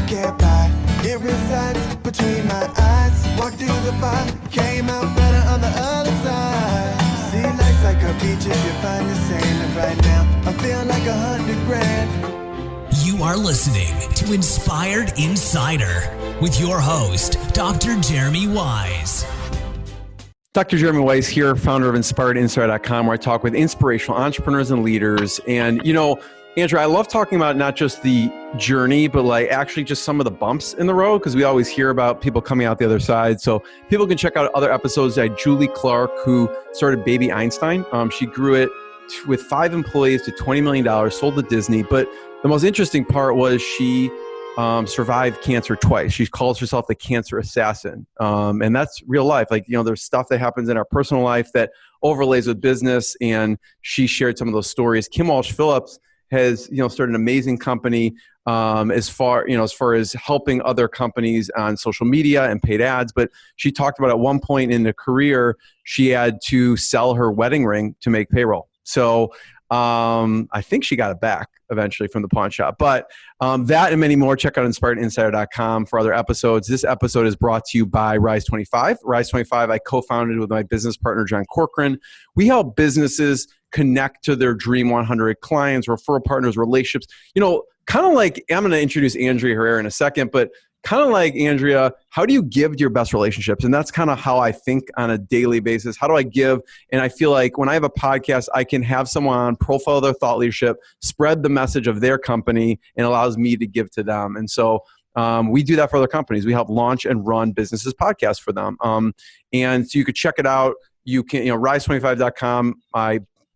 can't buy. It resides between my eyes. Walked through the fire, came out better on the other side. See, life's like a beach if you find the sand. And right now, I feel like 100 grand. You are listening to Inspired Insider with your host, Dr. Jeremy Wise. Dr. Jeremy Wise here, founder of InspiredInsider.com, where I talk with inspirational entrepreneurs and leaders. And, you know, Andrea, I love talking about not just the journey, but like actually just some of the bumps in the road, because we always hear about people coming out the other side. So people can check out other episodes. I had Julie Clark, who started Baby Einstein. She grew it with 5 employees to $20 million, sold to Disney. But the most interesting part was she survived cancer twice. She calls herself the cancer assassin. And that's real life. Like, you know, there's stuff that happens in our personal life that overlays with business. And she shared some of those stories. Kim Walsh-Phillips has, you know, started an amazing company as far as helping other companies on social media and paid ads. But she talked about at one point in the career, she had to sell her wedding ring to make payroll. So I think she got it back eventually from the pawn shop. But that and many more, check out InspiredInsider.com for other episodes. This episode is brought to you by Rise25. Rise25, I co-founded with my business partner, John Corcoran. We help businesses connect to their Dream 100 clients, referral partners, relationships. You know, kind of like, I'm going to introduce Andrea Herrera in a second, but kind of like Andrea, how do you give to your best relationships? And that's kind of how I think on a daily basis. How do I give? And I feel like when I have a podcast, I can have someone on, profile their thought leadership, spread the message of their company, and allows me to give to them. And so we do that for other companies. We help launch and run businesses podcasts for them. And so you could check it out. You can, rise25.com.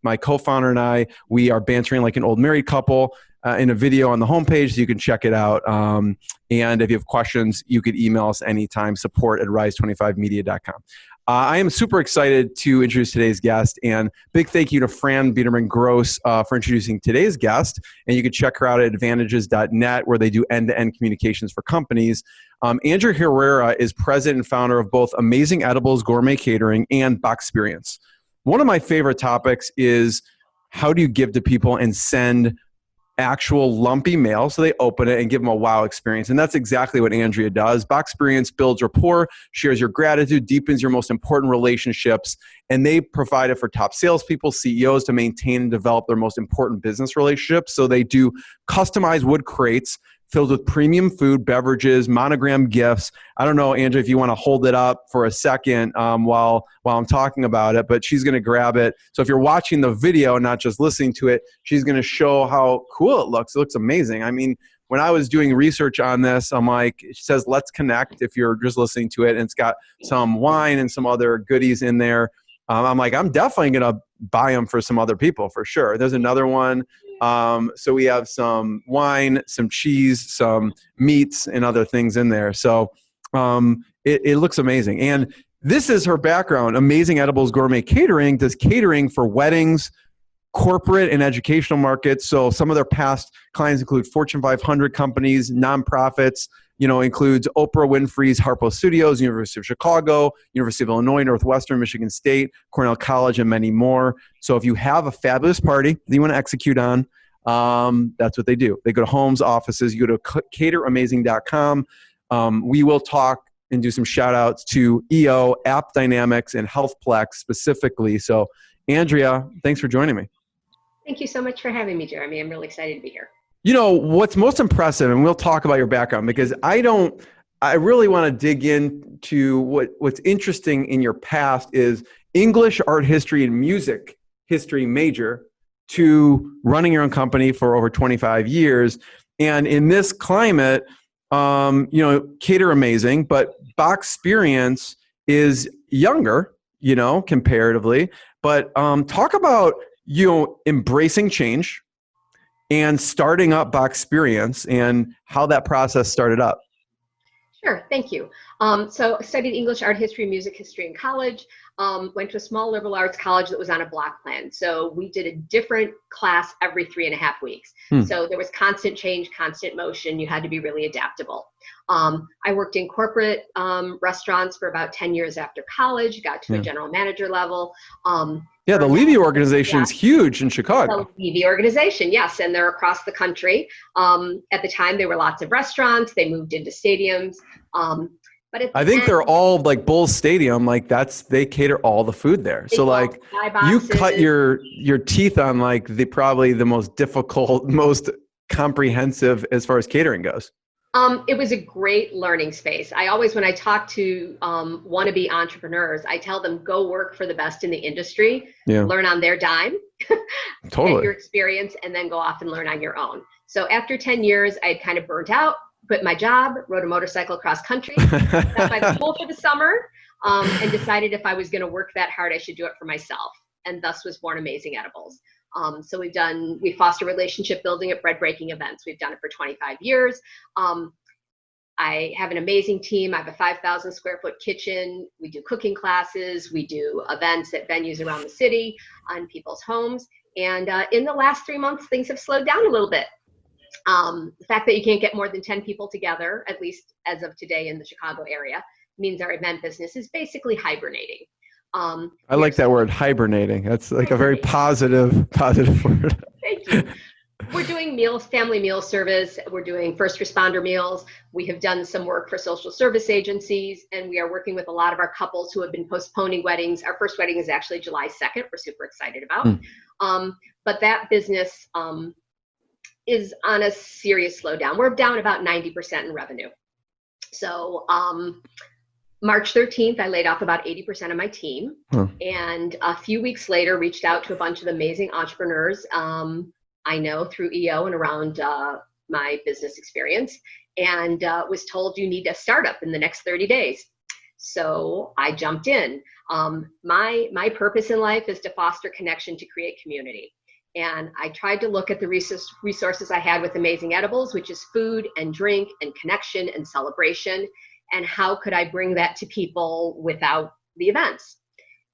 My co-founder and I, we are bantering like an old married couple in a video on the homepage, so you can check it out. And if you have questions, you could email us anytime, support@rise25media.com. I am super excited to introduce today's guest, and big thank you to Fran Biederman-Gross for introducing today's guest. And you can check her out at advantages.net, where they do end-to-end communications for companies. Andrea Herrera is president and founder of both Amazing Edibles Gourmet Catering and Boxperience. One of my favorite topics is how do you give to people and send actual lumpy mail so they open it and give them a wow experience. And that's exactly what Andrea does. Boxperience builds rapport, shares your gratitude, deepens your most important relationships, and they provide it for top salespeople, CEOs to maintain and develop their most important business relationships. So they do customized wood crates filled with premium food, beverages, monogrammed gifts. I don't know, Andrea, if you want to hold it up for a second while I'm talking about it, but she's going to grab it. So if you're watching the video, not just listening to it, she's going to show how cool it looks. It looks amazing. I mean, when I was doing research on this, I'm like, it says, let's connect if you're just listening to it. And it's got some wine and some other goodies in there. I'm like, I'm definitely going to buy them for some other people for sure. There's another one. So we have some wine, some cheese, some meats, and other things in there. So it looks amazing. And this is her background. Amazing Edibles Gourmet Catering does catering for weddings, corporate and educational markets. So some of their past clients include Fortune 500 companies, nonprofits, includes Oprah Winfrey's Harpo Studios, University of Chicago, University of Illinois, Northwestern, Michigan State, Cornell College, and many more. So if you have a fabulous party that you want to execute on, that's what they do. They go to homes, offices. You go to cateramazing.com. We will talk and do some shout outs to EO, App Dynamics, and HealthPlex specifically. So Andrea, thanks for joining me. Thank you so much for having me, Jeremy. I'm really excited to be here. What's most impressive, and we'll talk about your background, because I really want to dig into what's interesting in your past is English, art history, and music history major to running your own company for over 25 years. And in this climate, Cater Amazing, but Boxperience is younger, comparatively. But talk about, embracing change and starting up Boxperience and how that process started up. Sure, thank you. So I studied English, art history, music history in college. Went to a small liberal arts college that was on a block plan. So we did a different class every 3.5 weeks. So there was constant change, constant motion. You had to be really adaptable. I worked in corporate restaurants for about 10 years after college, got to a general manager level. Yeah, the Levy organization is huge in Chicago. The Levy organization, yes, and they're across the country. At the time, there were lots of restaurants. They moved into stadiums. But I think they're all like Bulls Stadium. Like they cater all the food there. So like you cut your teeth on like probably the most difficult, most comprehensive as far as catering goes. It was a great learning space. I always, when I talk to wannabe entrepreneurs, I tell them, go work for the best in the industry, learn on their dime, totally. get your experience, and then go off and learn on your own. So after 10 years, I had kind of burnt out, quit my job, rode a motorcycle across country, got by the pool for the summer, and decided if I was going to work that hard, I should do it for myself. And thus was born Amazing Edibles. So we foster relationship building at bread breaking events. We've done it for 25 years. I have an amazing team. I have a 5,000 square foot kitchen. We do cooking classes. We do events at venues around the city, on people's homes. And in the last 3 months, things have slowed down a little bit. The fact that you can't get more than 10 people together, at least as of today in the Chicago area, means our event business is basically hibernating. I like that word, hibernating. That's like a very positive word. Thank you. We're doing meals, family meal service. We're doing first responder meals. We have done some work for social service agencies, and we are working with a lot of our couples who have been postponing weddings. Our first wedding is actually July 2nd. We're super excited about. But that business is on a serious slowdown. We're down about 90% in revenue. So March 13th, I laid off about 80% of my team. And a few weeks later, reached out to a bunch of amazing entrepreneurs I know through EO and around my business experience, and was told you need a startup in the next 30 days. So I jumped in. My purpose in life is to foster connection, to create community. And I tried to look at the resources I had with Amazing Edibles, which is food and drink and connection and celebration. And how could I bring that to people without the events?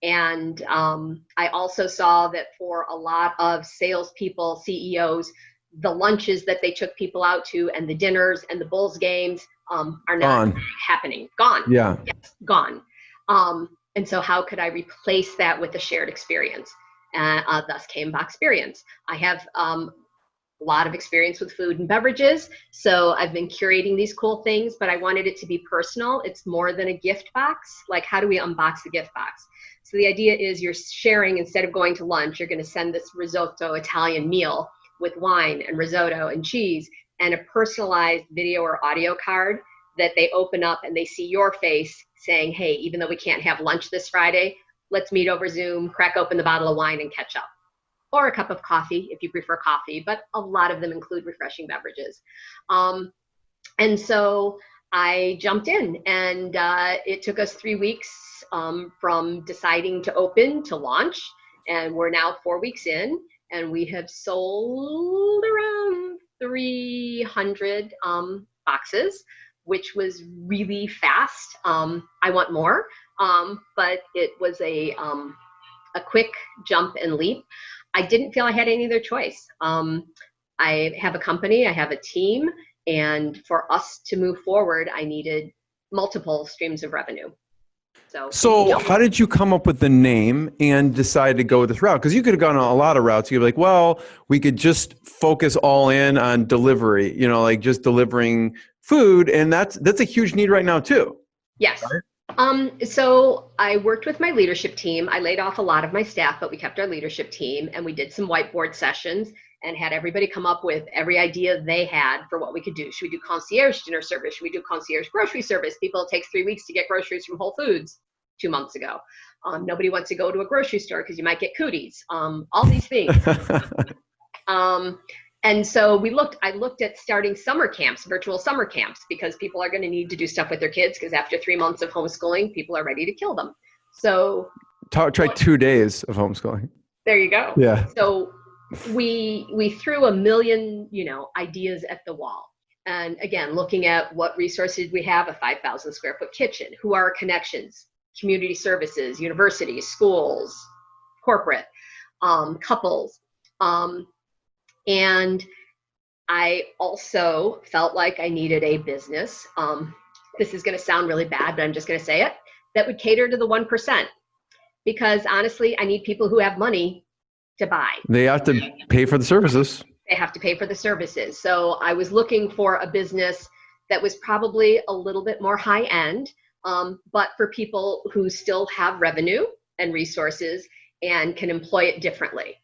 And I also saw that for a lot of salespeople, CEOs, the lunches that they took people out to and the dinners and the Bulls games are not happening. Gone. Yeah. Yes, gone. And so how could I replace that with a shared experience? Thus came Boxperience. I have a lot of experience with food and beverages, so I've been curating these cool things, but I wanted it to be personal. It's more than a gift box. Like, how do we unbox the gift box? So the idea is you're sharing, instead of going to lunch, you're going to send this risotto Italian meal with wine and risotto and cheese and a personalized video or audio card that they open up and they see your face saying, hey, even though we can't have lunch this Friday, let's meet over Zoom, crack open the bottle of wine and catch up. Or a cup of coffee if you prefer coffee, but a lot of them include refreshing beverages. And so I jumped in, and it took us 3 weeks from deciding to open to launch. And we're now 4 weeks in, and we have sold around 300 boxes, which was really fast. I want more, but it was a quick jump and leap. I didn't feel I had any other choice. I have a company, I have a team, and for us to move forward, I needed multiple streams of revenue. So how did you come up with the name and decide to go this route? Because you could have gone a lot of routes. You could be like, well, we could just focus all in on delivery, like just delivering food. And that's a huge need right now too. Yes. Right? So I worked with my leadership team. I laid off a lot of my staff, but we kept our leadership team, and we did some whiteboard sessions and had everybody come up with every idea they had for what we could do. Should we do concierge dinner service? Should we do concierge grocery service? People, it takes 3 weeks to get groceries from Whole Foods 2 months ago. Nobody wants to go to a grocery store because you might get cooties. All these things. And so I looked at starting summer camps, virtual summer camps, because people are going to need to do stuff with their kids, because after 3 months of homeschooling, people are ready to kill them. So try 2 days of homeschooling. There you go. Yeah. So we threw a million, ideas at the wall. And again, looking at what resources we have, a 5,000 square foot kitchen, who are our connections, community services, universities, schools, corporate, couples. And I also felt like I needed a business. This is going to sound really bad, but I'm just going to say it, that would cater to the 1%. because honestly, I need people who have money to buy. They have to pay for the services. They have to pay for the services. So I was looking for a business that was probably a little bit more high end, but for people who still have revenue and resources and can employ it differently.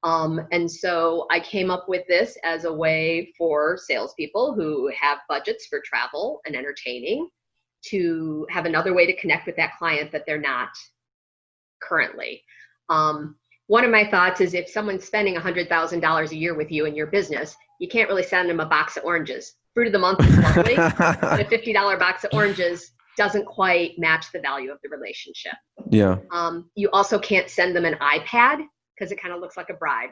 And so I came up with this as a way for salespeople who have budgets for travel and entertaining to have another way to connect with that client that they're not currently. One of my thoughts is if someone's spending $100,000 a year with you in your business, you can't really send them a box of oranges. Fruit of the month is lovely, but a $50 box of oranges doesn't quite match the value of the relationship. Yeah. You also can't send them an iPad because it kind of looks like a bribe.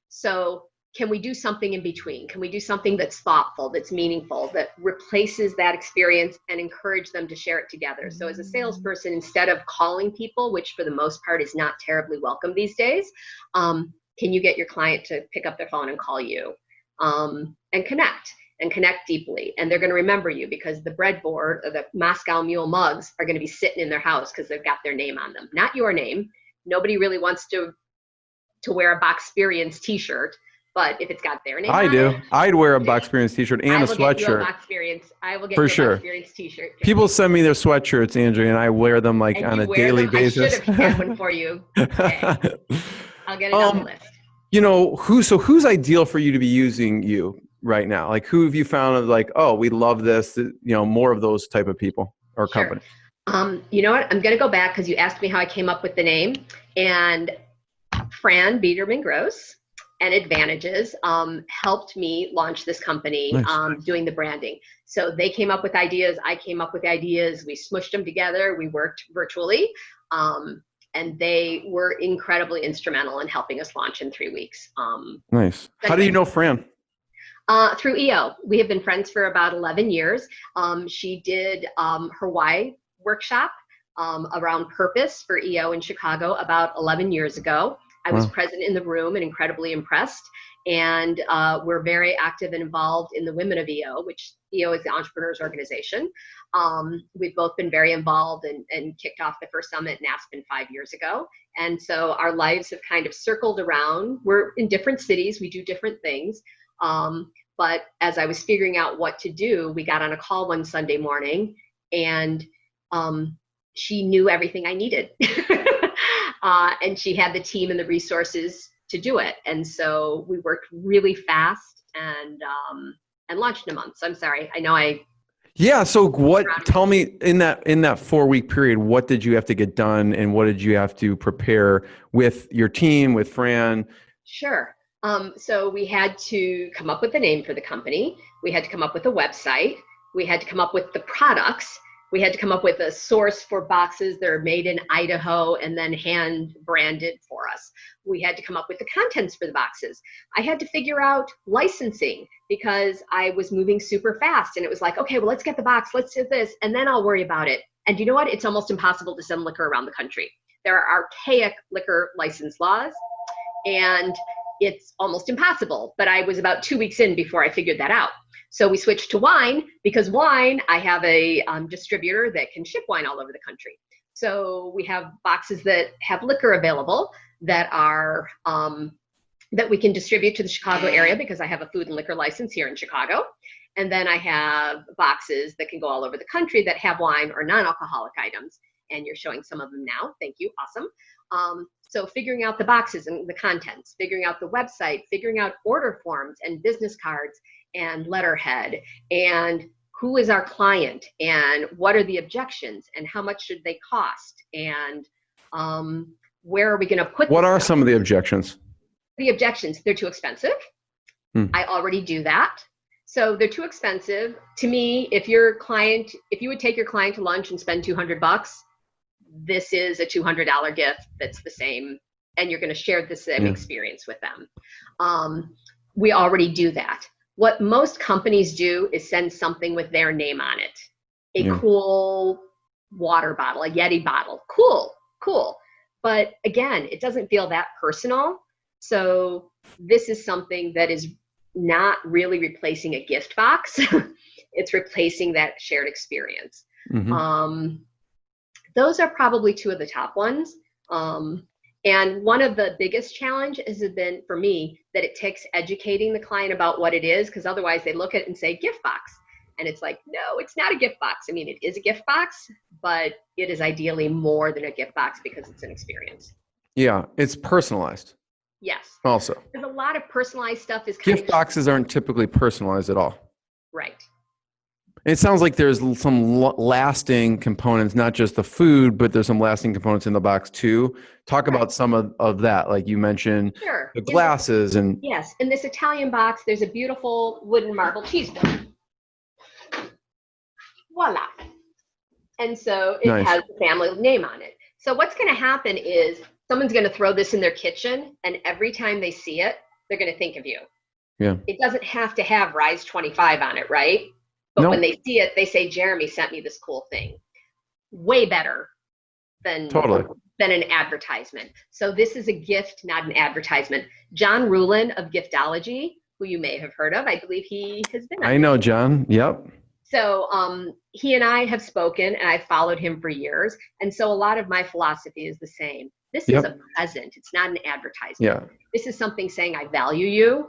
So can we do something in between? Can we do something that's thoughtful, that's meaningful, that replaces that experience and encourage them to share it together? So as a salesperson, instead of calling people, which for the most part is not terribly welcome these days, can you get your client to pick up their phone and call you and connect deeply? And they're going to remember you because the breadboard or the Moscow Mule mugs are going to be sitting in their house because they've got their name on them, not your name. Nobody really wants to wear a Boxperience t-shirt. But if it's got their name I on do. it, I'd wear a Boxperience t-shirt and a sweatshirt. I will get For you a sure. Boxperience t-shirt. People send me their sweatshirts, Andrea, and I wear them like And on you a wear daily them. basis. I should have had one for you today. I'll get it on the list. You know, who's ideal for you to be using you right now? Like who have you found of like, oh, we love this, you know, more of those type of people or Sure. companies? You know what? I'm going to go back because you asked me how I came up with the name. And Fran Biederman Gross and Advantages helped me launch this company. Nice. Doing the branding. So they came up with ideas. I came up with ideas. We smushed them together. We worked virtually. And they were incredibly instrumental in helping us launch in 3 weeks. Nice. How do you know Fran? Through EO. We have been friends for about 11 years. She did her why workshop around purpose for EO in Chicago about 11 years ago. I was present in the room and incredibly impressed. And we're very active and involved in the Women of EO, which EO is the Entrepreneurs Organization. We've both been very involved and kicked off the first summit in Aspen 5 years ago. And so our lives have kind of circled around. We're in different cities. We do different things. But as I was figuring out what to do, we got on a call one Sunday morning and she knew everything I needed. And she had the team and the resources to do it. And so we worked really fast and launched in a month. So I'm sorry. I know Yeah. So tell me in that 4 week period, what did you have to get done and what did you have to prepare with your team, with Fran? Sure. So we had to come up with a name for the company. We had to come up with a website. We had to come up with the products. We had to come up with a source for boxes that are made in Idaho and then hand branded for us. We had to come up with the contents for the boxes. I had to figure out licensing because I was moving super fast and it was like, okay, well, let's get the box, let's do this, and then I'll worry about it. And you know what? It's almost impossible to send liquor around the country. There are archaic liquor license laws and it's almost impossible. But I was about 2 weeks in before I figured that out. So we switched to wine because wine, I have a distributor that can ship wine all over the country. So we have boxes that have liquor available that are that we can distribute to the Chicago area because I have a food and liquor license here in Chicago. And then I have boxes that can go all over the country that have wine or non-alcoholic items. And you're showing some of them now. Thank you. Awesome. So figuring out the boxes and the contents, figuring out the website, figuring out order forms and business cards and letterhead and who is our client and what are the objections and how much should they cost and where are we going to put What are some of the objections? The objections, they're too expensive. I already do that. So they're too expensive. To me, if you would take your client to lunch and spend $200, this is a $200 gift that's the same, and you're going to share the same experience with them. We already do that. What most companies do is send something with their name on it. A cool water bottle, a Yeti bottle. Cool. But again, it doesn't feel that personal. So this is something that is not really replacing a gift box. It's replacing that shared experience. Those are probably two of the top ones. And one of the biggest challenges has been for me that it takes educating the client about what it is, because otherwise they look at it and say gift box. And it's like, no, it's not a gift box. I mean, it is a gift box, but it is ideally more than a gift box because it's an experience. Yeah, it's personalized. Yes. Also, there's a lot of personalized stuff is kind gift boxes aren't typically personalized at all. Right. It sounds like there's some lasting components, not just the food, but there's some lasting components in the box too. Talk about some of that, like you mentioned, Sure. the glasses and. Yes, in this Italian box, there's a beautiful wooden marble cheese board. Voila. And so it has the family name on it. So what's going to happen is someone's going to throw this in their kitchen, and every time they see it, they're going to think of you. Yeah. It doesn't have to have Rise 25 on it, right? But when they see it, they say, Jeremy sent me this cool thing. Way better than an advertisement. So this is a gift, not an advertisement. John Rulin of Giftology, who you may have heard of, I believe he has been on. I know John. Yep. So he and I have spoken, and I've followed him for years. And so a lot of my philosophy is the same. This is a present. It's not an advertisement. Yeah. This is something saying, I value you.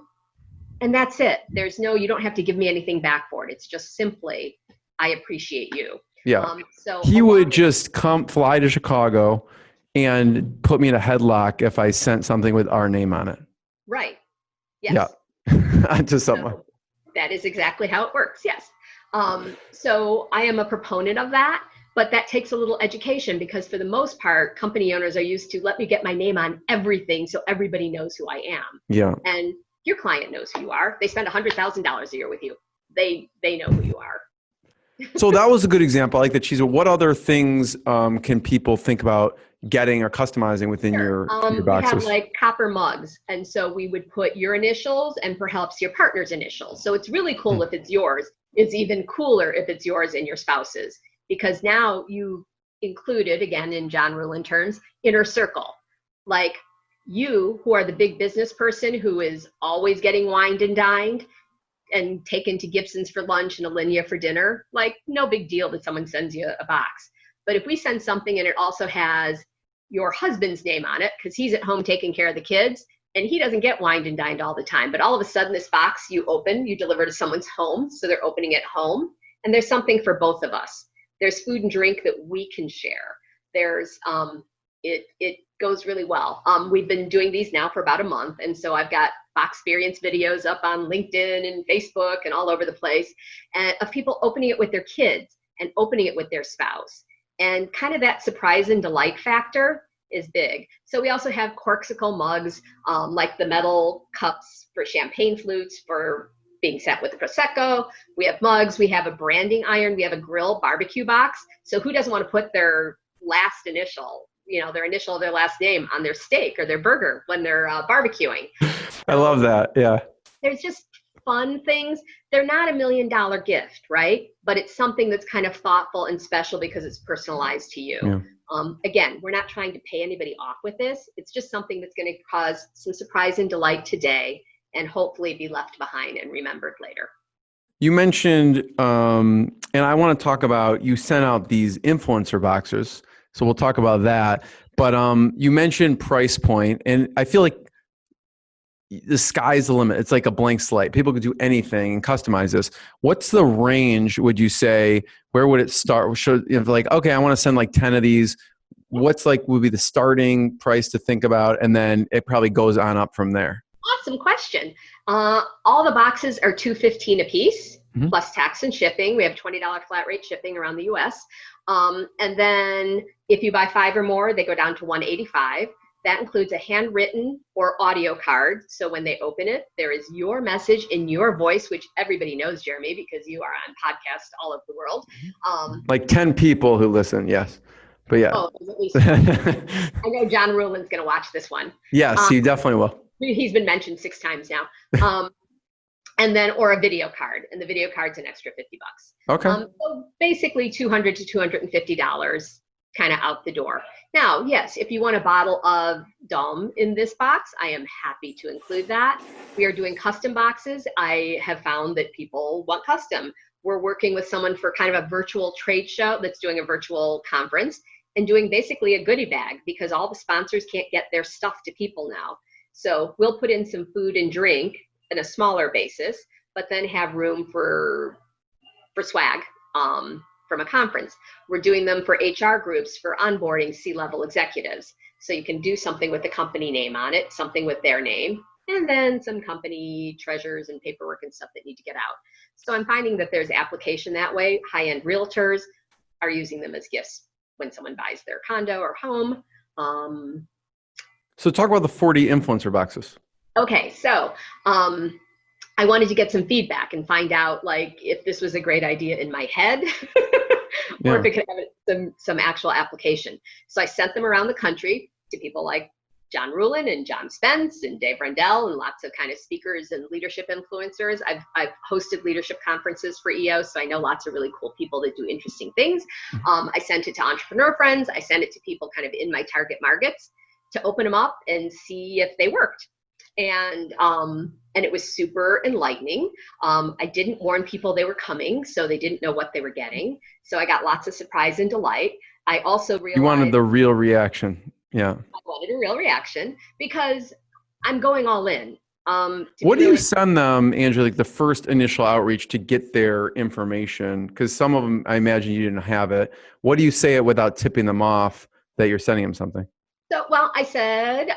And that's it. You don't have to give me anything back for it. It's just simply, I appreciate you. Yeah. So he would just fly to Chicago and put me in a headlock if I sent something with our name on it. Right. Yes. Yeah. To someone. So that is exactly how it works. Yes. So I am a proponent of that, but that takes a little education because for the most part, company owners are used to let me get my name on everything so everybody knows who I am. Yeah. And your client knows who you are. They spend $100,000 a year with you. They know who you are. So that was a good example. I like the cheese. What other things can people think about getting or customizing within your boxes? We have like copper mugs. And so we would put your initials and perhaps your partner's initials. So it's really cool if it's yours. It's even cooler if it's yours and your spouse's, because now you included, again, in John Rulin terms, inner circle. Like you, who are the big business person who is always getting wined and dined and taken to Gibson's for lunch and Alinea for dinner, like no big deal that someone sends you a box. But if we send something and it also has your husband's name on it, because he's at home taking care of the kids, and he doesn't get wined and dined all the time, but all of a sudden this box you deliver to someone's home, so they're opening it home, and there's something for both of us. There's food and drink that we can share. There's, it goes really well. We've been doing these now for about a month, and so I've got Boxperience videos up on LinkedIn and Facebook and all over the place, and of people opening it with their kids and opening it with their spouse. And kind of that surprise and delight factor is big. So we also have corksicle mugs, like the metal cups for champagne flutes for being set with Prosecco. We have mugs, we have a branding iron, we have a grill barbecue box. So who doesn't want to put their last initial, their initial of their last name on their steak or their burger when they're barbecuing? I love that. Yeah. There's just fun things. They're not $1 million gift, right? But it's something that's kind of thoughtful and special because it's personalized to you. Yeah. Again, we're not trying to pay anybody off with this. It's just something that's going to cause some surprise and delight today and hopefully be left behind and remembered later. You mentioned, and I want to talk about, you sent out these influencer boxes. So we'll talk about that. But you mentioned price point, and I feel like the sky's the limit. It's like a blank slate. People could do anything and customize this. What's the range, would you say? Where would it start? Like, okay, I want to send like 10 of these. What's would be the starting price to think about? And then it probably goes on up from there. Awesome question. All the boxes are $2.15 a piece, plus tax and shipping. We have $20 flat rate shipping around the US. And then if you buy 5 or more, they go down to $185. That includes a handwritten or audio card. So when they open it, there is your message in your voice, which everybody knows, Jeremy, because you are on podcasts all over the world. Like 10 people who listen, yes. But yeah. Oh, at least I know John Rulin's going to watch this one. Yes, he definitely will. He's been mentioned 6 times now. And then, or a video card, and the video card's an extra $50. Okay. So basically $200 to $250 kind of out the door. Now, yes, if you want a bottle of Dome in this box, I am happy to include that. We are doing custom boxes. I have found that people want custom. We're working with someone for kind of a virtual trade show that's doing a virtual conference. and doing basically a goodie bag, because all the sponsors can't get their stuff to people now. So we'll put in some food and drink in a smaller basis, but then have room for swag from a conference. We're doing them for HR groups for onboarding C-level executives. So you can do something with the company name on it, something with their name, and then some company treasures and paperwork and stuff that need to get out. So I'm finding that there's application that way. High-end realtors are using them as gifts when someone buys their condo or home. So talk about the 40 influencer boxes. Okay, so I wanted to get some feedback and find out like if this was a great idea in my head or if it could have some actual application. So I sent them around the country to people like John Ruhlin and John Spence and Dave Rendell and lots of kind of speakers and leadership influencers. I've hosted leadership conferences for EOS, so I know lots of really cool people that do interesting things. I sent it to entrepreneur friends. I sent it to people kind of in my target markets to open them up and see if they worked. And it was super enlightening. I didn't warn people they were coming, so they didn't know what they were getting. So I got lots of surprise and delight. I also realized— You wanted the real reaction. Yeah. I wanted a real reaction because I'm going all in. What do you send them, Andrea, like the first initial outreach to get their information? Because some of them, I imagine you didn't have it. What do you say it without tipping them off that you're sending them something? So, well, I said,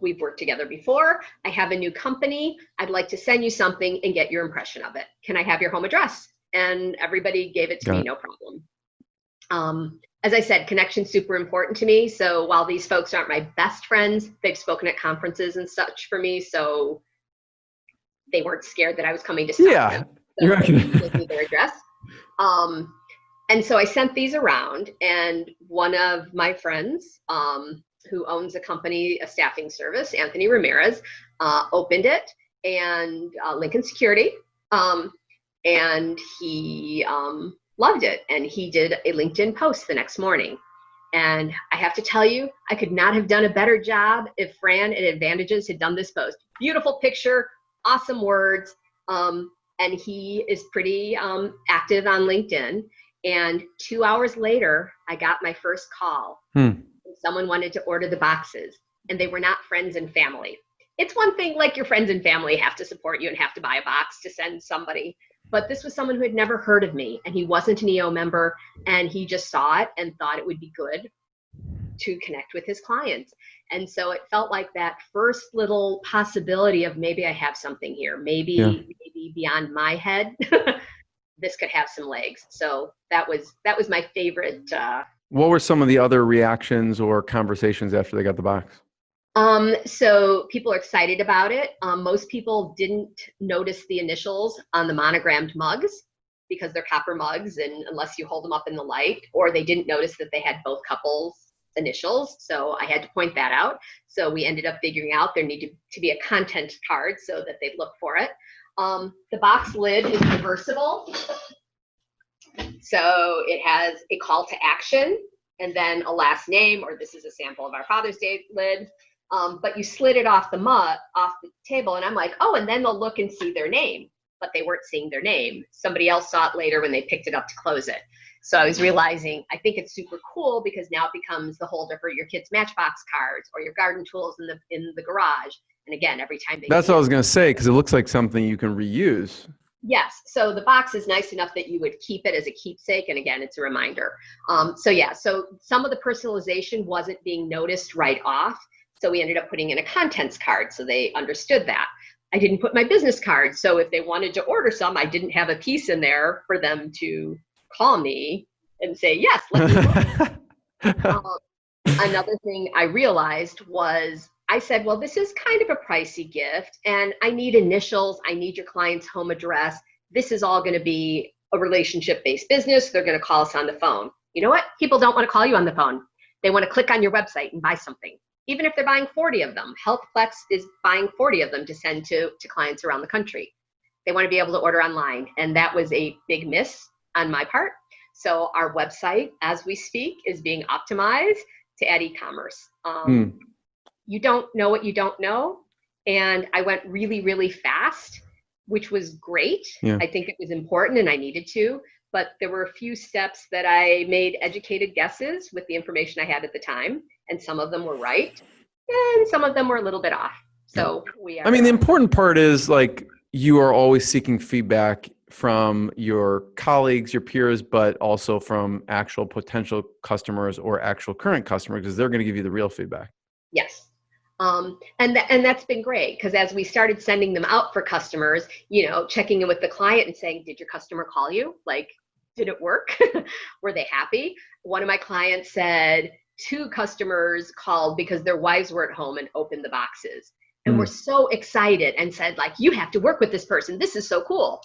we've worked together before. I have a new company. I'd like to send you something and get your impression of it. Can I have your home address? And everybody gave it to me, no problem. As I said, connection's super important to me. So while these folks aren't my best friends, they've spoken at conferences and such for me. So they weren't scared that I was coming to stop them. So you're they gave me their address. And so I sent these around, and one of my friends who owns a company, a staffing service, Anthony Ramirez, opened it, and Lincoln Security, and he loved it. And he did a LinkedIn post the next morning. And I have to tell you, I could not have done a better job if Fran at Advantages had done this post. Beautiful picture, awesome words, and he is pretty active on LinkedIn. And 2 hours later, I got my first call. Someone wanted to order the boxes, and they were not friends and family. It's one thing, like your friends and family have to support you and have to buy a box to send somebody. But this was someone who had never heard of me, and he wasn't an EO member, and he just saw it and thought it would be good to connect with his clients. And so it felt like that first little possibility of maybe I have something here, maybe beyond my head. This could have some legs. So that was my favorite. What were some of the other reactions or conversations after they got the box? So people are excited about it. Most people didn't notice the initials on the monogrammed mugs because they're copper mugs, and unless you hold them up in the light, or they didn't notice that they had both couples' initials. So I had to point that out. So we ended up figuring out there needed to be a content card so that they'd look for it. The box lid is reversible. So it has a call to action and then a last name, or this is a sample of our Father's Day lid. But you slid it off the table, and I'm like, oh, and then they'll look and see their name, but they weren't seeing their name. Somebody else saw it later when they picked it up to close it. So I was realizing, I think it's super cool because now it becomes the holder for your kids' Matchbox cards or your garden tools in the garage. And again, every time That's what I was going to say, because it looks like something you can reuse. Yes. So the box is nice enough that you would keep it as a keepsake. And again, it's a reminder. So some of the personalization wasn't being noticed right off. So we ended up putting in a contents card so they understood that. I didn't put my business card. So if they wanted to order some, I didn't have a piece in there for them to call me and say, yes, let me look. Another thing I realized was I said, well, this is kind of a pricey gift, and I need initials. I need your client's home address. This is all going to be a relationship-based business. They're going to call us on the phone. You know what? People don't want to call you on the phone. They want to click on your website and buy something. Even if they're buying 40 of them, HealthPlex is buying 40 of them to send to clients around the country. They want to be able to order online. And that was a big miss on my part. So our website, as we speak, is being optimized to add e-commerce. You don't know what you don't know. And I went really, really fast, which was great. Yeah. I think it was important and I needed to. but there were a few steps that I made educated guesses with the information I had at the time, and some of them were right, and some of them were a little bit off. So we are. I mean, the important part is like you are always seeking feedback from your colleagues, your peers, but also from actual potential customers or actual current customers, because they're going to give you the real feedback. Yes. And that's been great, because as we started sending them out for customers, checking in with the client and saying, did your customer call you? Like, did it work? Were they happy? One of my clients said 2 customers called because their wives were at home and opened the boxes and were so excited and said, like, you have to work with this person. This is so cool.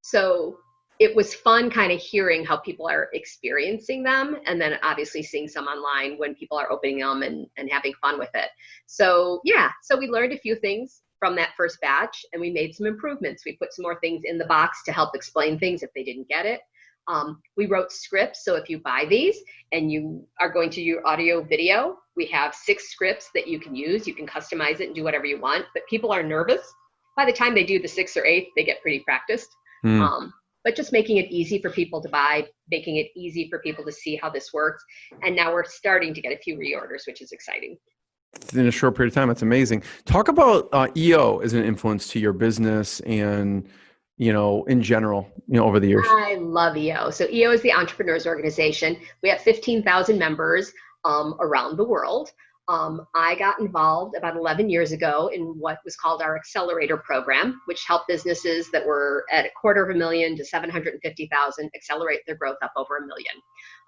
So it was fun kind of hearing how people are experiencing them, and then obviously seeing some online when people are opening them and having fun with it. So so we learned a few things from that first batch, and we made some improvements. We put some more things in the box to help explain things if they didn't get it. We wrote scripts, so if you buy these and you are going to do audio video, we have 6 scripts that you can use. You can customize it and do whatever you want, but people are nervous. By the time they do the 6th or 8th, they get pretty practiced. But just making it easy for people to buy, making it easy for people to see how this works. And now we're starting to get a few reorders, which is exciting. In a short period of time, that's amazing. Talk about EO as an influence to your business and, in general, over the years. I love EO. So EO is the Entrepreneurs Organization. We have 15,000 members around the world. I got involved about 11 years ago in what was called our Accelerator Program, which helped businesses that were at $250,000 to $750,000 accelerate their growth up over $1 million.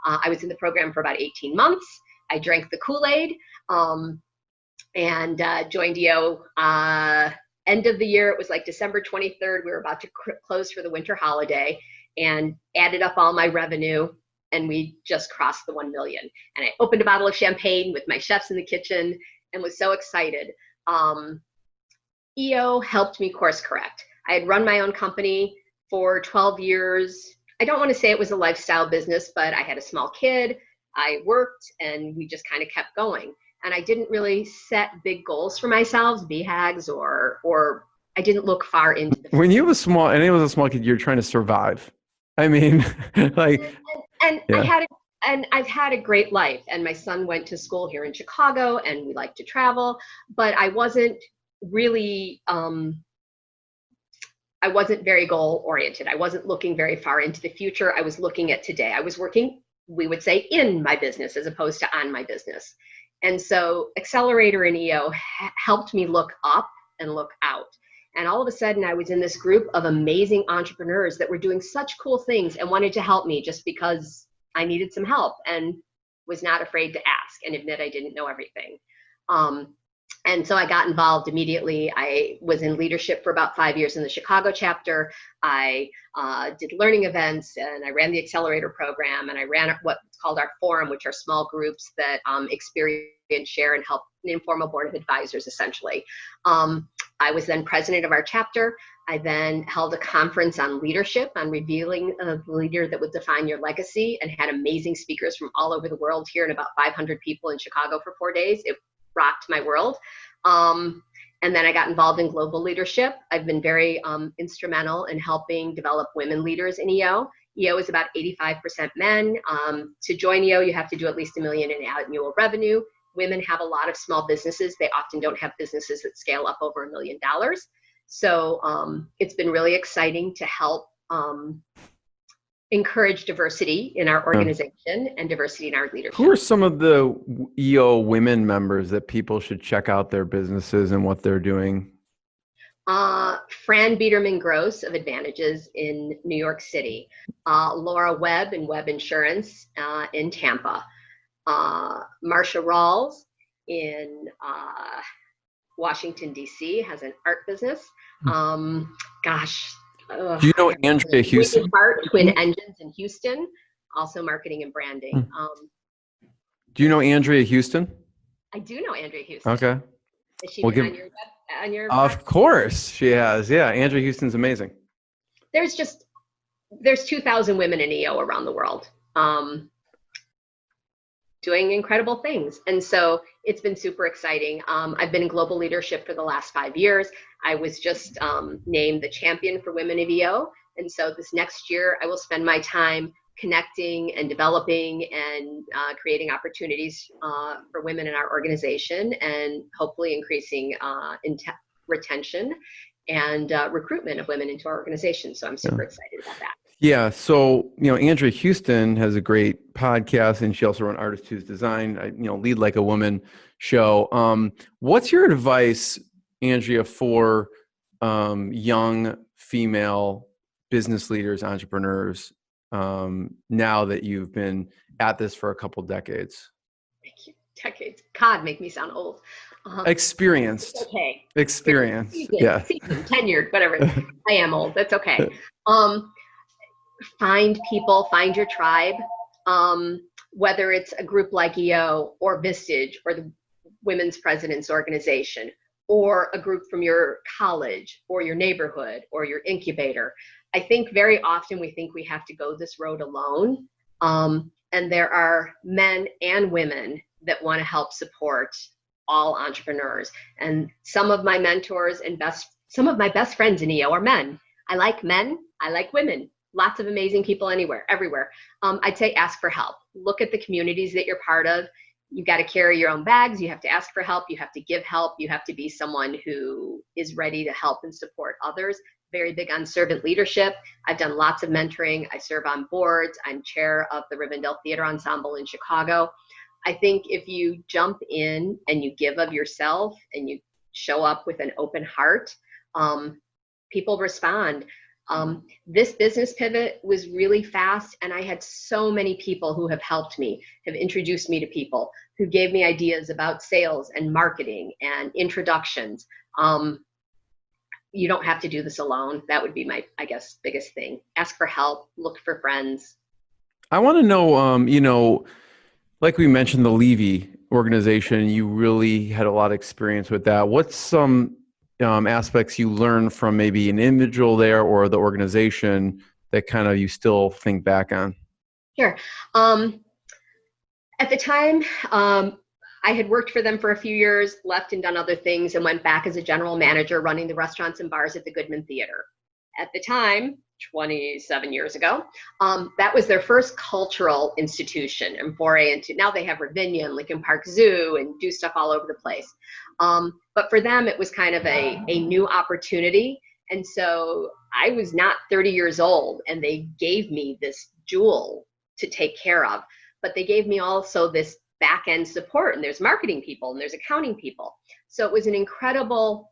I was in the program for about 18 months. I drank the Kool-Aid and joined EO. End of the year, it was like December 23rd. We were about to close for the winter holiday, and added up all my revenue, and we just crossed the 1 million. And I opened a bottle of champagne with my chefs in the kitchen and was so excited. EO helped me course correct. I had run my own company for 12 years. I don't want to say it was a lifestyle business, but I had a small kid. I worked, and we just kind of kept going. And I didn't really set big goals for myself, BHAGs, or I didn't look far into the future. When you were small, and it was a small kid, you're trying to survive. I mean, like, I've had a great life, and my son went to school here in Chicago, and we like to travel, but I wasn't really, I wasn't very goal oriented. I wasn't looking very far into the future. I was looking at today. I was working, we would say, in my business as opposed to on my business. And so Accelerator and EO helped me look up and look out. And all of a sudden I was in this group of amazing entrepreneurs that were doing such cool things and wanted to help me just because I needed some help, and was not afraid to ask and admit I didn't know everything. And so I got involved immediately. I was in leadership for about 5 years in the Chicago chapter. I did learning events, and I ran the Accelerator program, and I ran what's called our forum, which are small groups that experience, share, and help an informal board of advisors, essentially. I was then president of our chapter. I then held a conference on leadership, on revealing a leader that would define your legacy, and had amazing speakers from all over the world here, and about 500 people in Chicago for 4 days. It rocked my world. And then I got involved in global leadership. I've been very instrumental in helping develop women leaders in EO. EO is about 85% men. To join EO, you have to do at least $1 million in annual revenue. Women have a lot of small businesses. They often don't have businesses that scale up over $1 million. So it's been really exciting to help encourage diversity in our organization and diversity in our leadership. Who are some of the EO women members that people should check out their businesses and what they're doing? Fran Biederman Gross of Advantages in New York City. Laura Webb in Webb Insurance in Tampa. Marsha Rawls in Washington, D.C. has an art business. Do you know Andrea Houston? Twin Engines in Houston, also marketing and branding. Do you know Andrea Houston? I do know Andrea Houston. Okay. Is she on your Of course she has. Yeah, Andrea Houston's amazing. There's 2,000 women in EO around the world. doing incredible things. And so it's been super exciting. I've been in global leadership for the last 5 years. I was just named the champion for women of EO. And so this next year, I will spend my time connecting and developing and creating opportunities for women in our organization, and hopefully increasing retention and recruitment of women into our organization. So I'm super excited about that. Yeah. So, Andrea Houston has a great podcast, and she also runs Artist Who's Design, Lead Like a Woman show. What's your advice, Andrea, for young female business leaders, entrepreneurs, now that you've been at this for a couple decades? Thank you. Decades. God, make me sound old. Experienced. Okay. Experience. Seasoned, Yeah. Seasoned, tenured, whatever. I am old. That's okay. Find people, find your tribe, whether it's a group like EO or Vistage or the Women's President's Organization, or a group from your college or your neighborhood or your incubator. I think very often we think we have to go this road alone. And there are men and women that want to help support all entrepreneurs. And some of my mentors and some of my best friends in EO are men. I like men. I like women. Lots of amazing people everywhere. I'd say ask for help. Look at the communities that you're part of. You got to carry your own bags. You have to ask for help. You have to give help. You have to be someone who is ready to help and support others. Very big on servant leadership. I've done lots of mentoring. I serve on boards. I'm chair of the Rivendell Theater Ensemble in Chicago. I think if you jump in and you give of yourself and you show up with an open heart, people respond. This business pivot was really fast, and I had so many people who have helped me, have introduced me to people who gave me ideas about sales and marketing and introductions. You don't have to do this alone. That would be my, I guess, biggest thing. Ask for help, look for friends. I want to know, like we mentioned, the Levy organization, you really had a lot of experience with that. What's some aspects you learned from maybe an individual there or the organization that kind of you still think back on? Sure. At the time, I had worked for them for a few years, left and done other things, and went back as a general manager running the restaurants and bars at the Goodman Theater. At the time, 27 years ago, that was their first cultural institution and foray into, now they have Ravinia and Lincoln Park Zoo and do stuff all over the place. But for them, it was kind of a new opportunity. And so I was not 30 years old, and they gave me this jewel to take care of, but they gave me also this back end support, and there's marketing people and there's accounting people. So it was an incredible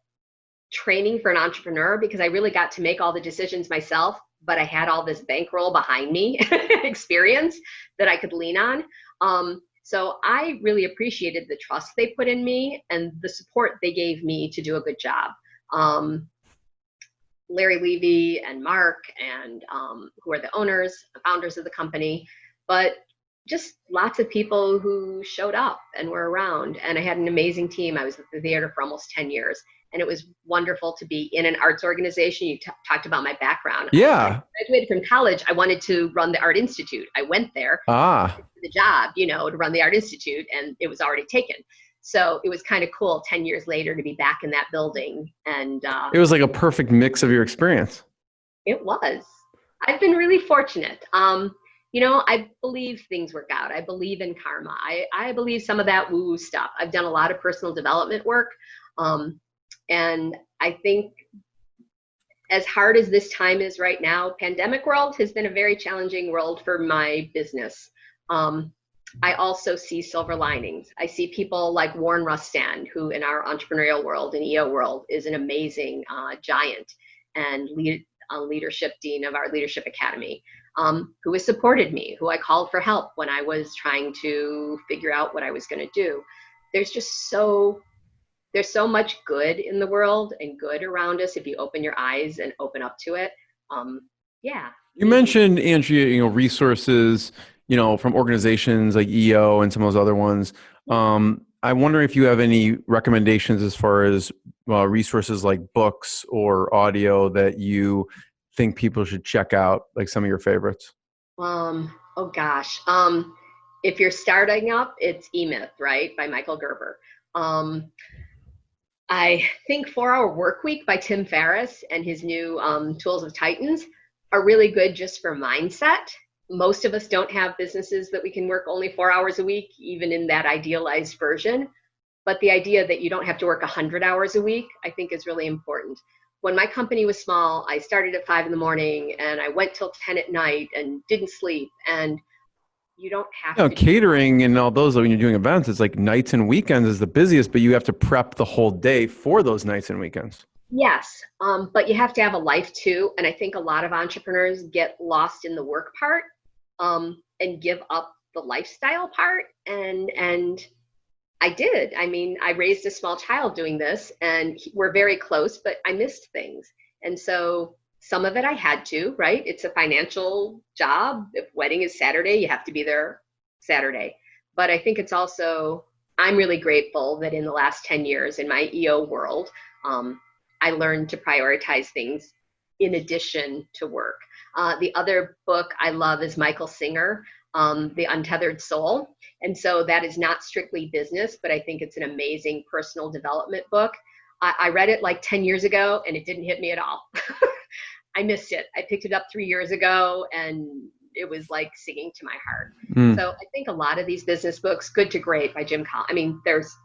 training for an entrepreneur, because I really got to make all the decisions myself, but I had all this bankroll behind me, experience that I could lean on. So I really appreciated the trust they put in me and the support they gave me to do a good job. Larry Levy and Mark, and who are the founders of the company, but just lots of people who showed up and were around. And I had an amazing team. I was at the theater for almost 10 years. And it was wonderful to be in an arts organization. You talked about my background. Yeah. I graduated from college. I wanted to run the Art Institute. I went there for the job, to run the Art Institute, and it was already taken. So it was kind of cool 10 years later to be back in that building. And it was like a perfect mix of your experience. It was. I've been really fortunate. I believe things work out. I believe in karma. I believe some of that woo-woo stuff. I've done a lot of personal development work. And I think as hard as this time is right now, pandemic world has been a very challenging world for my business. I also see silver linings. I see people like Warren Rustand, who in our entrepreneurial world and EO world is an amazing giant and leadership dean of our leadership academy, who has supported me, who I called for help when I was trying to figure out what I was going to do. There's so much good in the world and good around us if you open your eyes and open up to it. Yeah. You mentioned, Andrea, resources, from organizations like EO and some of those other ones. I wonder if you have any recommendations as far as resources like books or audio that you think people should check out, like some of your favorites. Oh gosh. if you're starting up, it's E-Myth, right, by Michael Gerber. I think 4-Hour Workweek by Tim Ferriss and his new Tools of Titans are really good just for mindset. Most of us don't have businesses that we can work only 4 hours a week, even in that idealized version. But the idea that you don't have to work 100 hours a week, I think is really important. When my company was small, I started at 5 in the morning and I went till 10 at night and didn't sleep. And you don't have to. Catering and all those, when you're doing events, it's like nights and weekends is the busiest, but you have to prep the whole day for those nights and weekends. Yes, but you have to have a life too. And I think a lot of entrepreneurs get lost in the work part and give up the lifestyle part. And I did. I mean, I raised a small child doing this and we're very close, but I missed things. And so some of it I had to, right? It's a financial job. If wedding is Saturday, you have to be there Saturday. But I think it's also, I'm really grateful that in the last 10 years in my EO world, I learned to prioritize things in addition to work. The other book I love is Michael Singer, The Untethered Soul. And so that is not strictly business, but I think it's an amazing personal development book. I read it like 10 years ago and it didn't hit me at all. I missed it. I picked it up 3 years ago and it was like singing to my heart. So I think a lot of these business books, Good to Great by Jim Collins. I mean, there's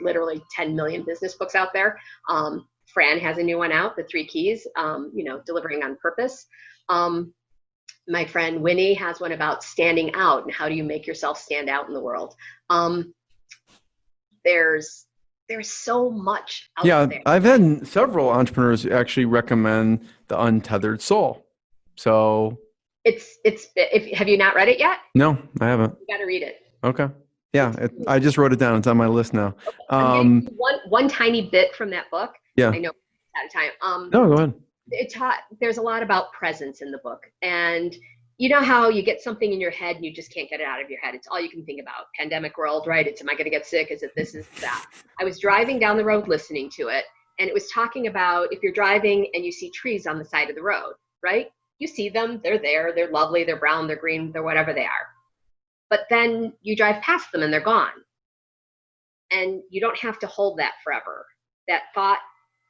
literally 10 million business books out there. Fran has a new one out, The 3 Keys, delivering on purpose. My friend Winnie has one about standing out and how do you make yourself stand out in the world. There's so much out there. Yeah, I've had several entrepreneurs actually recommend The Untethered Soul. So have you not read it yet? No, I haven't. You got to read it. Okay. Yeah, I just wrote it down. It's on my list now. I'm one tiny bit from that book. Yeah. I know it's out of time. No, go ahead. There's a lot about presence in the book. And you know how you get something in your head and you just can't get it out of your head. It's all you can think about. Pandemic world, right? Am I going to get sick? Is it this? Is that? I was driving down the road listening to it, and it was talking about if you're driving and you see trees on the side of the road, right? You see them, they're there, they're lovely, they're brown, they're green, they're whatever they are. But then you drive past them and they're gone. And you don't have to hold that forever. That thought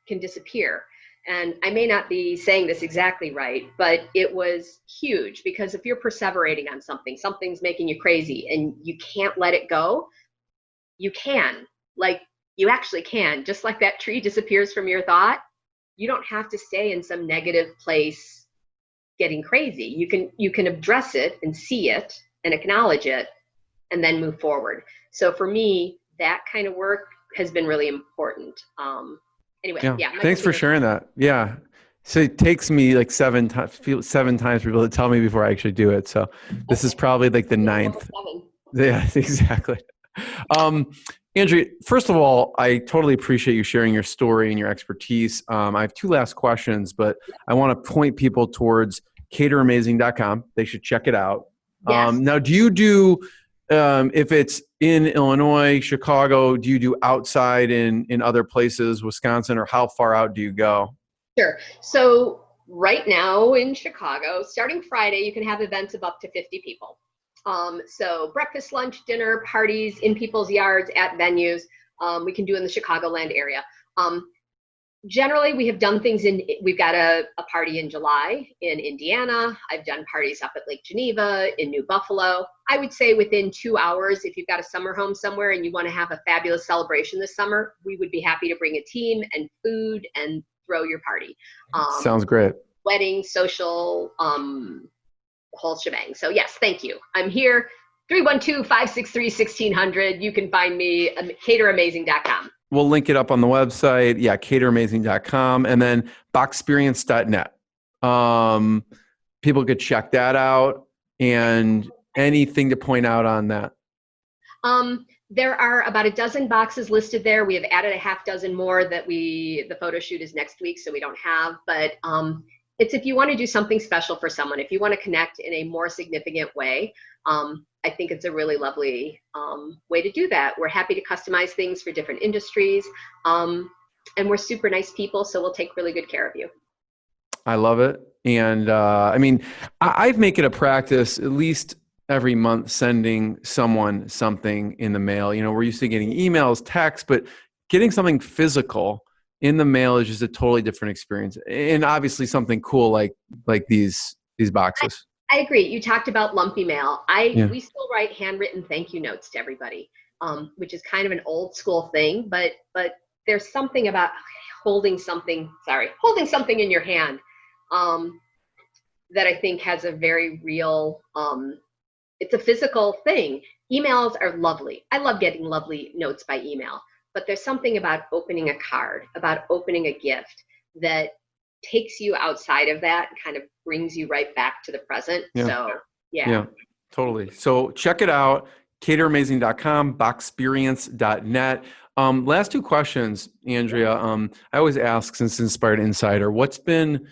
can disappear. And I may not be saying this exactly right, but it was huge because if you're perseverating on something, something's making you crazy and you can't let it go, you can. Like, you actually can. Just like that tree disappears from your thought, you don't have to stay in some negative place getting crazy. You can address it and see it and acknowledge it and then move forward. So for me, that kind of work has been really important. Anyway, yeah. Thanks for sharing that. Yeah. So it takes me like 7 times for people to tell me before I actually do it. So this is probably like the 9th. Yeah, exactly. Andrea, first of all, I totally appreciate you sharing your story and your expertise. I have 2 last questions, but I want to point people towards cateramazing.com. They should check it out. Yes. Now, do you do, if it's in Illinois, Chicago, do you do outside in other places, Wisconsin, or how far out do you go? Sure. So right now in Chicago, starting Friday, you can have events of up to 50 people. So breakfast, lunch, dinner, parties in people's yards, at venues, we can do in the Chicagoland area. Generally, we have done things we've got a party in July in Indiana. I've done parties up at Lake Geneva, in New Buffalo. I would say within 2 hours, if you've got a summer home somewhere and you want to have a fabulous celebration this summer, we would be happy to bring a team and food and throw your party. Sounds great. Wedding, social, whole shebang. So yes, thank you. I'm here, 312-563-1600. You can find me at cateramazing.com. We'll link it up on the website. Yeah, cateramazing.com, and then boxperience.net. People could check that out. And anything to point out on that? There are about a dozen boxes listed there. We have added a half dozen more that the photo shoot is next week, so we don't have. But it's if you want to do something special for someone, if you want to connect in a more significant way, I think it's a really lovely way to do that. We're happy to customize things for different industries, and we're super nice people, so we'll take really good care of you. I love it. And I mean, I make it a practice, at least every month sending someone something in the mail. We're used to getting emails, texts, but getting something physical in the mail is just a totally different experience. And obviously something cool like these boxes. I agree. You talked about lumpy mail. Yeah. We still write handwritten thank you notes to everybody, which is kind of an old school thing, but there's something about holding something in your hand that I think has a very real, it's a physical thing. Emails are lovely. I love getting lovely notes by email, but there's something about opening a card, about opening a gift that takes you outside of that and kind of brings you right back to the present. Yeah. So, Yeah, totally. So check it out, cateramazing.com, boxperience.net. Last two questions, Andrea. I always ask, since Inspired Insider, what's been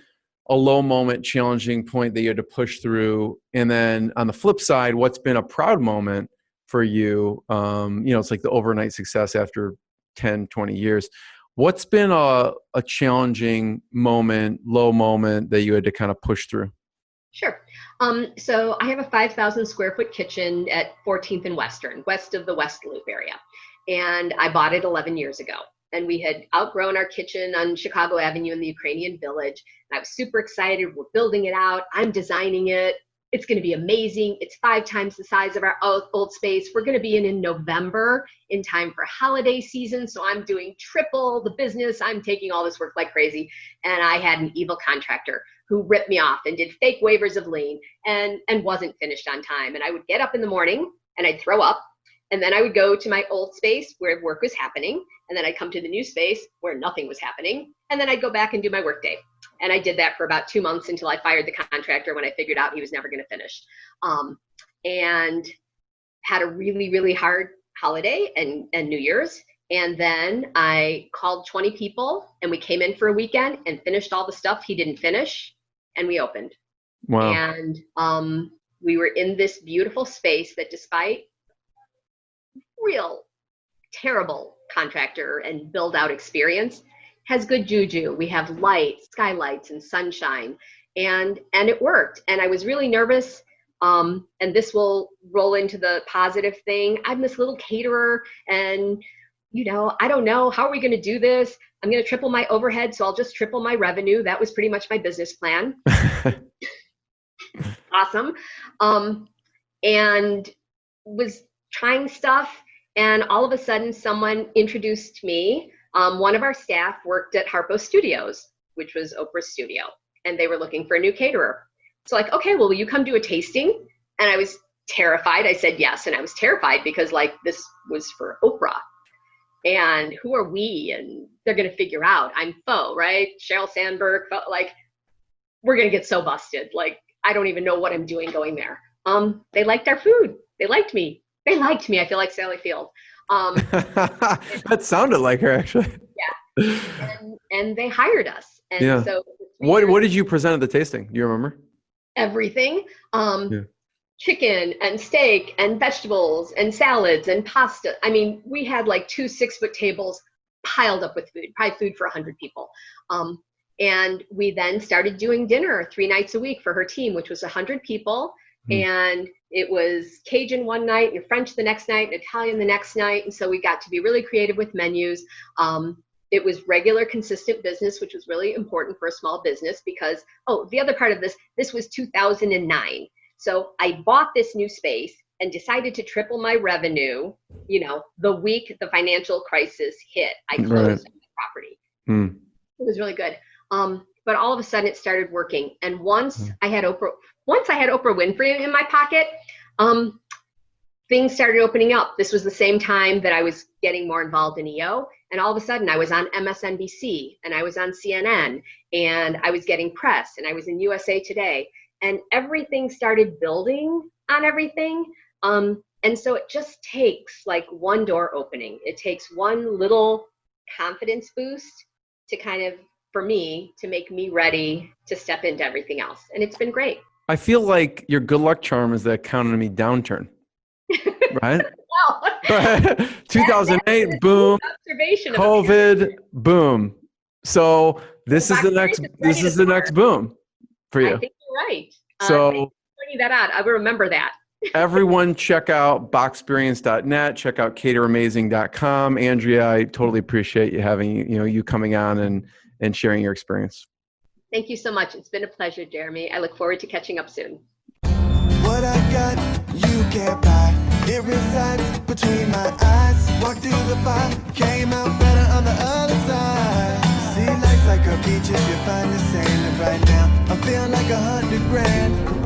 a low moment, challenging point that you had to push through? And then on the flip side, what's been a proud moment for you? It's like the overnight success after 10, 20 years. What's been a challenging moment, low moment that you had to kind of push through? Sure. So I have a 5,000 square foot kitchen at 14th and Western, west of the West Loop area. And I bought it 11 years ago. And we had outgrown our kitchen on Chicago Avenue in the Ukrainian Village. And I was super excited. We're building it out. I'm designing it. It's going to be amazing. It's 5 times the size of our old space. We're going to be in November in time for holiday season. So I'm doing triple the business. I'm taking all this work like crazy. And I had an evil contractor who ripped me off and did fake waivers of lien and wasn't finished on time. And I would get up in the morning and I'd throw up. And then I would go to my old space where work was happening. And then I'd come to the new space where nothing was happening. And then I'd go back and do my work day. And I did that for about 2 months until I fired the contractor when I figured out he was never going to finish. And had a really, really hard holiday and New Year's. And then I called 20 people and we came in for a weekend and finished all the stuff he didn't finish. And we opened. Wow. And we were in this beautiful space that, despite real terrible contractor and build out experience, has good juju. We have lights, skylights and sunshine, and it worked. And I was really nervous. And this will roll into the positive thing. I'm this little caterer and, I don't know, how are we going to do this? I'm going to triple my overhead, so I'll just triple my revenue. That was pretty much my business plan. Awesome. And was trying stuff. And all of a sudden, someone introduced me. One of our staff worked at Harpo Studios, which was Oprah's studio, and they were looking for a new caterer. So okay, well, will you come do a tasting? And I was terrified. I said yes. And I was terrified because this was for Oprah. And who are we? And they're going to figure out I'm faux, right? Sheryl Sandberg, we're going to get so busted. I don't even know what I'm doing going there. They liked our food. They liked me. I feel like Sally Field. That sounded like her, actually. Yeah. And they hired us. And yeah. So what did you present at the tasting? Do you remember? Everything. Chicken and steak and vegetables and salads and pasta. I mean, we had 2 6-foot tables piled up with food, probably food for 100 people. And we then started doing dinner 3 nights a week for her team, which was 100 people. And it was Cajun one night and French the next night and Italian the next night. And so we got to be really creative with menus. It was regular, consistent business, which was really important for a small business because, the other part of this was 2009. So I bought this new space and decided to triple my revenue, the week the financial crisis hit. I closed on the property. It was really good. But all of a sudden it started working. And once I had Oprah Winfrey in my pocket, things started opening up. This was the same time that I was getting more involved in EO. And all of a sudden I was on MSNBC and I was on CNN and I was getting press and I was in USA Today, and everything started building on everything. And so it just takes one door opening. It takes one little confidence boost to for me, to make me ready to step into everything else. And it's been great. I feel like your good luck charm is the economy downturn, right? Well, 2008, boom. Observation COVID, boom. So this is the next boom for you. I think you're right. So pointing that out, I will remember that. Everyone check out boxperience.net, check out cateramazing.com. Andrea, I totally appreciate you having, you coming on and sharing your experience. Thank you so much. It's been a pleasure, Jeremy. I look forward to catching up soon. What I got, you can't buy. It resides between my eyes. Walked through the fire, came out better on the other side. See, life's like a beach if you find the sand. And right now, I'm feeling like $100 grand.